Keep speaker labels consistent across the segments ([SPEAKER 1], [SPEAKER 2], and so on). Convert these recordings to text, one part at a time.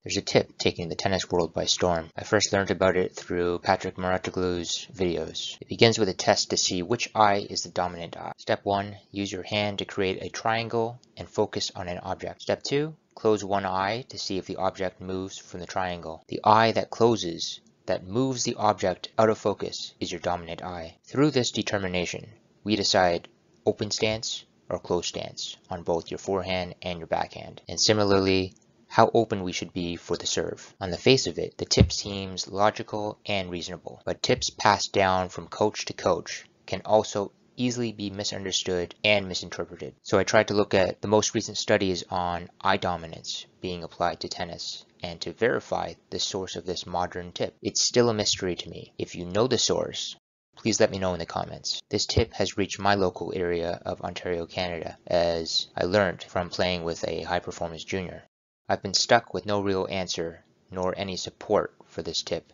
[SPEAKER 1] There's a tip taking the tennis world by storm. I first learned about it through Patrick Mouratoglou's videos. It begins with a test to see which eye is the dominant eye. Step 1, use your hand to create a triangle and focus on an object. Step 2, close one eye to see if the object moves from the triangle. The eye that closes, that moves the object out of focus, is your dominant eye. Through this determination, we decide open stance or closed stance on both your forehand and your backhand. And similarly, how open we should be for the serve. On the face of it, the tip seems logical and reasonable, but tips passed down from coach to coach can also easily be misunderstood and misinterpreted. So I tried to look at the most recent studies on eye dominance being applied to tennis and to verify the source of this modern tip. It's still a mystery to me. If you know the source, please let me know in the comments. This tip has reached my local area of Ontario, Canada, as I learned from playing with a high-performance junior. I've been stuck with no real answer nor any support for this tip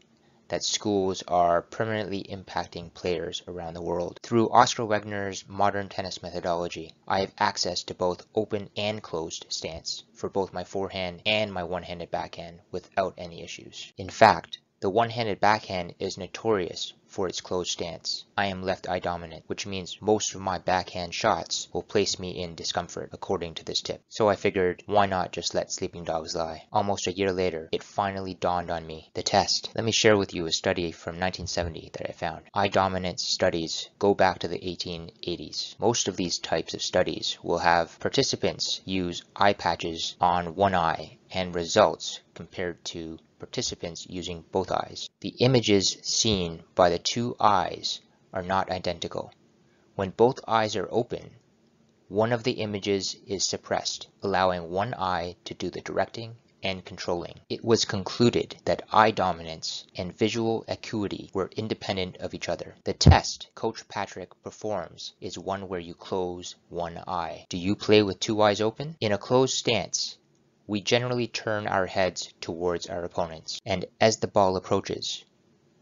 [SPEAKER 1] that schools are permanently impacting players around the world. Through Oscar Wegner's modern tennis methodology, I have access to both open and closed stance for both my forehand and my one-handed backhand without any issues. In fact, the one-handed backhand is notorious for its closed stance. I am left eye dominant, which means most of my backhand shots will place me in discomfort according to this tip. So I figured, why not just let sleeping dogs lie? Almost a year later, it finally dawned on me. The test. Let me share with you a study from 1970 that I found. Eye dominance studies go back to the 1880s. Most of these types of studies will have participants use eye patches on one eye and results compared to participants using both eyes. The images seen by the two eyes are not identical. When both eyes are open, one of the images is suppressed, allowing one eye to do the directing and controlling. It was concluded that eye dominance and visual acuity were independent of each other. The test Coach Patrick performs is one where you close one eye. Do you play with two eyes open? In a closed stance, we generally turn our heads towards our opponents, and as the ball approaches,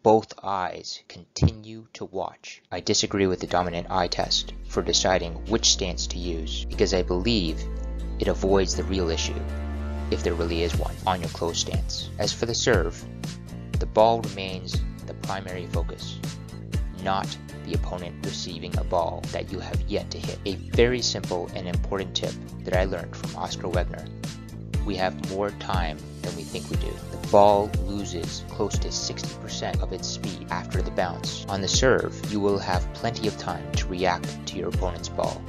[SPEAKER 1] both eyes continue to watch. I disagree with the dominant eye test for deciding which stance to use, because I believe it avoids the real issue, if there really is one, on your closed stance. As for the serve, the ball remains the primary focus, not the opponent receiving a ball that you have yet to hit. A very simple and important tip that I learned from Oscar Wegner. We have more time than we think we do. The ball loses close to 60% of its speed after the bounce. On the serve, you will have plenty of time to react to your opponent's ball.